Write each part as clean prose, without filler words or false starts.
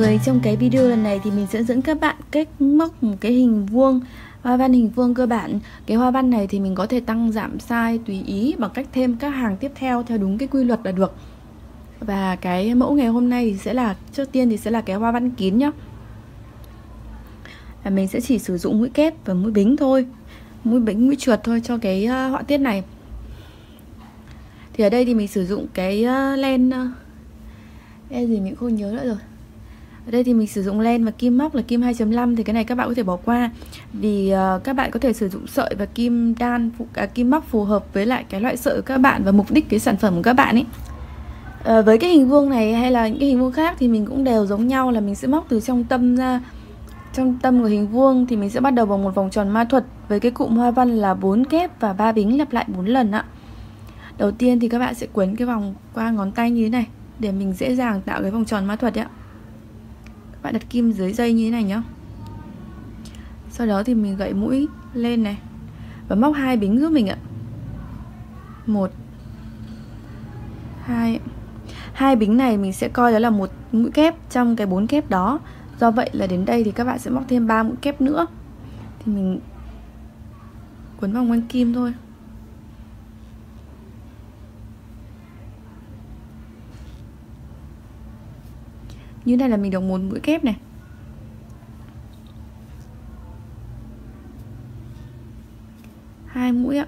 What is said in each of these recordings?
người, trong cái video lần này thì mình sẽ dẫn các bạn cách móc một cái hình vuông, hoa văn hình vuông cơ bản. Cái hoa văn này thì mình có thể tăng giảm size tùy ý bằng cách thêm các hàng tiếp theo theo đúng cái quy luật là được. Và cái mẫu ngày hôm nay thì sẽ là, trước tiên thì sẽ là cái hoa văn kín nhá. Và mình sẽ chỉ sử dụng mũi kép và mũi bính thôi, mũi bính, mũi trượt thôi cho cái họa tiết này. Thì ở đây thì mình sử dụng cái len gì mình không nhớ nữa rồi. Ở đây thì mình sử dụng len và kim móc là kim 2.5, thì cái này các bạn có thể bỏ qua vì các bạn có thể sử dụng sợi và kim đan kim móc phù hợp với lại cái loại sợi của các bạn và mục đích cái sản phẩm của các bạn ấy. Với cái hình vuông này hay là những cái hình vuông khác thì mình cũng đều giống nhau, là mình sẽ móc từ trong tâm ra. Trong tâm của hình vuông thì mình sẽ bắt đầu bằng một vòng tròn ma thuật với cái cụm hoa văn là 4 kép và 3 bính lặp lại 4 lần ạ. Đầu tiên thì các bạn sẽ quấn cái vòng qua ngón tay như thế này để mình dễ dàng tạo cái vòng tròn ma thuật ạ. Các bạn đặt kim dưới dây như thế này nhá. Sau đó thì mình gậy mũi lên này và móc 2 bính giúp mình ạ. 1 2. 2 bính này mình sẽ coi đó là một mũi kép trong cái 4 kép đó. Do vậy là đến đây thì các bạn sẽ móc thêm 3 mũi kép nữa. Thì mình quấn vòng quanh kim thôi. Như này là mình được một mũi kép này. Hai mũi ạ.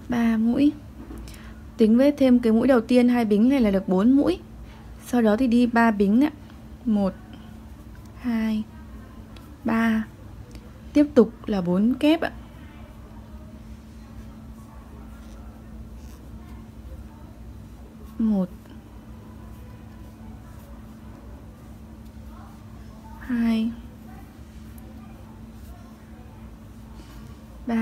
Ba mũi. Tính với thêm cái mũi đầu tiên 2 bính này là được 4 mũi. Sau đó thì đi 3 bính ạ. 1 2 3. Tiếp tục là 4 kép ạ. 1 2 3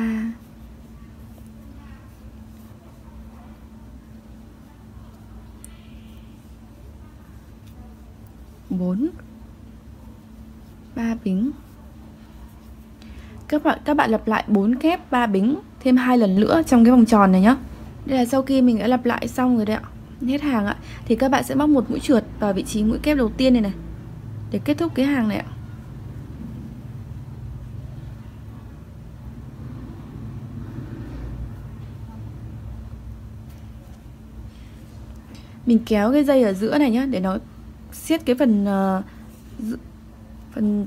4. 3 bính. Các bạn lặp lại 4 kép 3 bính thêm 2 lần nữa trong cái vòng tròn này nhá. Đây là sau khi mình đã lặp lại xong rồi đấy ạ, hết hàng ạ, thì các bạn sẽ móc một mũi trượt vào vị trí mũi kép đầu tiên này này để kết thúc cái hàng này ạ. Mình kéo cái dây ở giữa này nhá để nó siết cái phần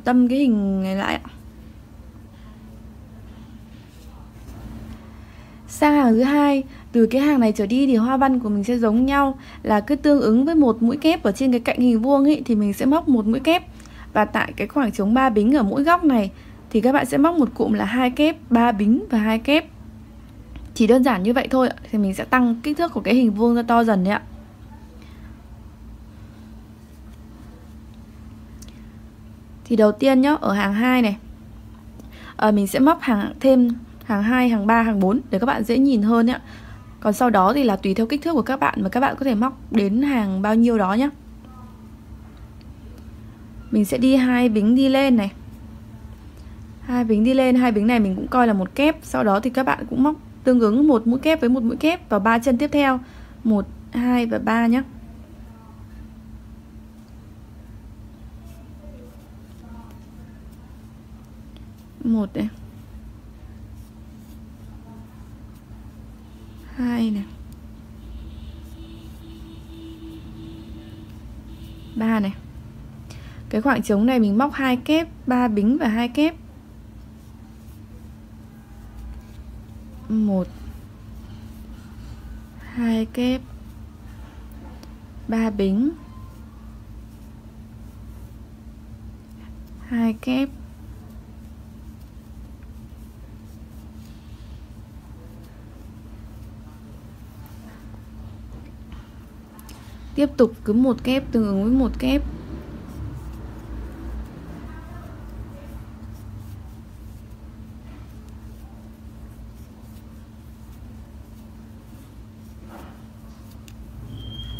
tâm cái hình này lại ạ. Sang hàng thứ hai, từ cái hàng này trở đi thì hoa văn của mình sẽ giống nhau, là cứ tương ứng với một mũi kép ở trên cái cạnh hình vuông ấy thì mình sẽ móc một mũi kép, và tại cái khoảng trống 3 bính ở mỗi góc này thì các bạn sẽ móc một cụm là 2 kép, 3 bính và 2 kép. Chỉ đơn giản như vậy thôi ạ. Thì mình sẽ tăng kích thước của cái hình vuông ra to dần đấy ạ. Thì đầu tiên nhá, ở hàng 2 này mình sẽ móc thêm hàng 2, hàng 3, hàng 4 để các bạn dễ nhìn hơn nhá. Còn sau đó thì là tùy theo kích thước của các bạn mà các bạn có thể móc đến hàng bao nhiêu đó nhá. Mình sẽ đi 2 bính đi lên này. 2 bính đi lên, 2 bính này mình cũng coi là một kép. Sau đó thì các bạn cũng móc tương ứng một mũi kép với một mũi kép vào 3 chân tiếp theo. 1, 2 và 3 nhá. Một này, 2 này, 3 này. Cái khoảng trống này mình móc 2 kép, 3 bính và 2 kép. 1 2 kép, 3 bính, 2 kép. Tiếp tục cứ một kép tương ứng với một kép.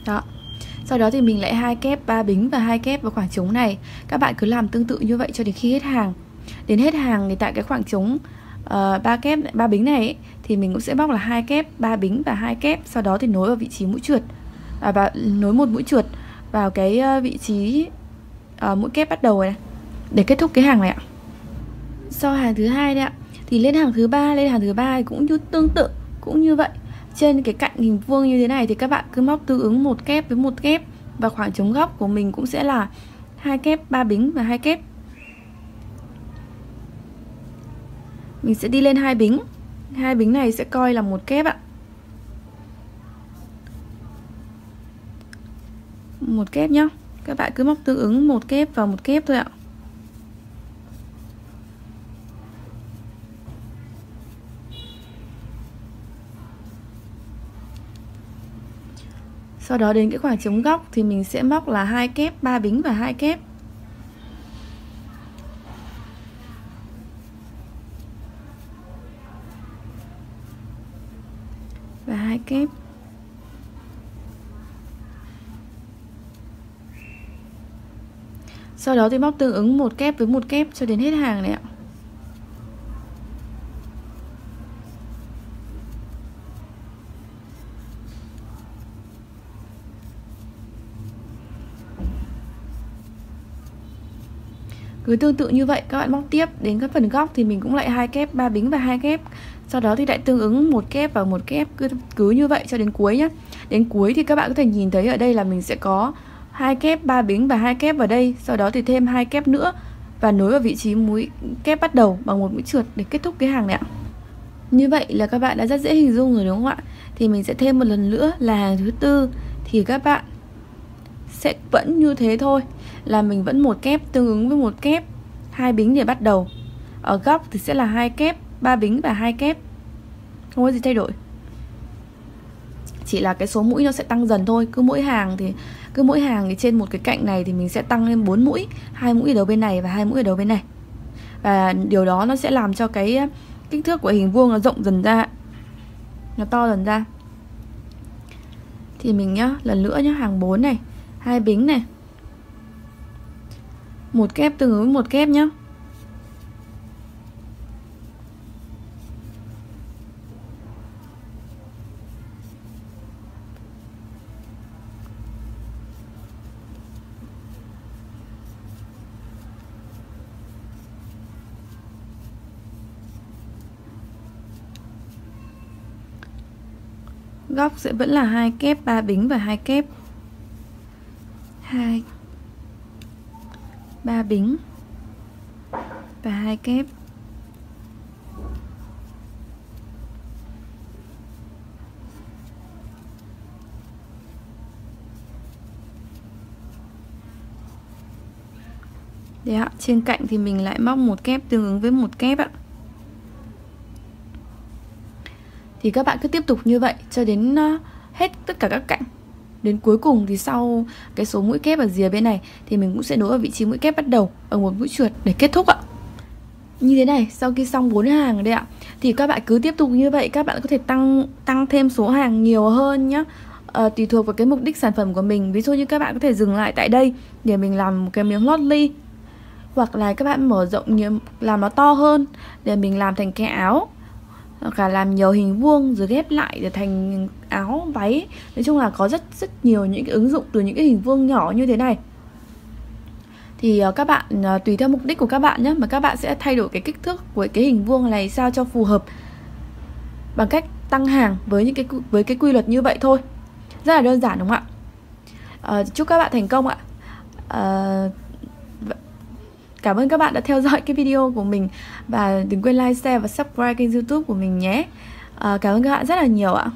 Đó. Sau đó thì mình lại 2 kép, 3 bính và 2 kép vào khoảng trống này. Các bạn cứ làm tương tự như vậy cho đến khi hết hàng. Đến hết hàng thì tại cái khoảng trống 3 kép, 3 bính này ấy, thì mình cũng sẽ móc là 2 kép, 3 bính và 2 kép, sau đó thì nối vào vị trí mũi trượt, và nối một mũi trượt vào cái vị trí mũi kép bắt đầu này để kết thúc cái hàng này ạ. Sau hàng thứ hai đây ạ, thì lên hàng thứ ba, thì cũng như tương tự, cũng như vậy. Trên cái cạnh hình vuông như thế này thì các bạn cứ móc tương ứng một kép với một kép, và khoảng trống góc của mình cũng sẽ là 2 kép, 3 bính và 2 kép. Mình sẽ đi lên 2 bính. 2 bính này sẽ coi là một kép ạ. Một kép nhá. Các bạn cứ móc tương ứng một kép vào một kép thôi ạ. Sau đó đến cái khoảng trống góc thì mình sẽ móc là 2 kép, 3 bính và 2 kép. Và 2 kép. Sau đó thì móc tương ứng một kép với một kép cho đến hết hàng này ạ. Cứ tương tự như vậy các bạn móc tiếp đến các phần góc thì mình cũng lại 2 kép, 3 bính và 2 kép. Sau đó thì lại tương ứng một kép vào một kép, cứ như vậy cho đến cuối nhé. Đến cuối thì các bạn có thể nhìn thấy ở đây là mình sẽ có 2 kép, 3 bính và 2 kép vào đây. Sau đó thì thêm 2 kép nữa và nối vào vị trí mũi kép bắt đầu bằng một mũi trượt để kết thúc cái hàng này ạ. Như vậy là các bạn đã rất dễ hình dung rồi đúng không ạ? Thì mình sẽ thêm một lần nữa là hàng thứ tư, thì các bạn sẽ vẫn như thế thôi, là mình vẫn một kép tương ứng với một kép, 2 bính để bắt đầu. Ở góc thì sẽ là 2 kép, 3 bính và 2 kép. Không có gì thay đổi. Chỉ là cái số mũi nó sẽ tăng dần thôi. Cứ mỗi hàng thì trên một cái cạnh này thì mình sẽ tăng lên 4 mũi, 2 mũi ở đầu bên này và 2 mũi ở đầu bên này. Và điều đó nó sẽ làm cho cái kích thước của hình vuông nó rộng dần ra, nó to dần ra. Thì mình nhá, lần nữa nhá, hàng 4 này, 2 bính này, một kép tương ứng với một kép nhá. Góc sẽ vẫn là 2 kép, 3 bính và 2 kép. 2 3 bính và 2 kép. Đấy ạ, trên cạnh thì mình lại móc một kép tương ứng với một kép ạ. Thì các bạn cứ tiếp tục như vậy cho đến hết tất cả các cạnh. Đến cuối cùng thì sau cái số mũi kép ở rìa bên này thì mình cũng sẽ nối ở vị trí mũi kép bắt đầu ở một mũi trượt để kết thúc ạ. Như thế này, sau khi xong 4 hàng ở đây ạ, thì các bạn cứ tiếp tục như vậy. Các bạn có thể tăng thêm số hàng nhiều hơn nhé, tùy thuộc vào cái mục đích sản phẩm của mình. Ví dụ như các bạn có thể dừng lại tại đây để mình làm một cái miếng lót ly, hoặc là các bạn mở rộng làm nó to hơn để mình làm thành cái áo, hoặc là làm nhiều hình vuông rồi ghép lại để thành áo váy. Nói chung là có rất nhiều những cái ứng dụng từ những cái hình vuông nhỏ như thế này. Thì các bạn tùy theo mục đích của các bạn nhé, mà các bạn sẽ thay đổi cái kích thước của cái hình vuông này sao cho phù hợp bằng cách tăng hàng với cái quy luật như vậy thôi. Rất là đơn giản đúng không ạ? Chúc các bạn thành công ạ. Cảm ơn các bạn đã theo dõi cái video của mình, và đừng quên like, share và subscribe kênh YouTube của mình nhé. Cảm ơn các bạn rất là nhiều ạ.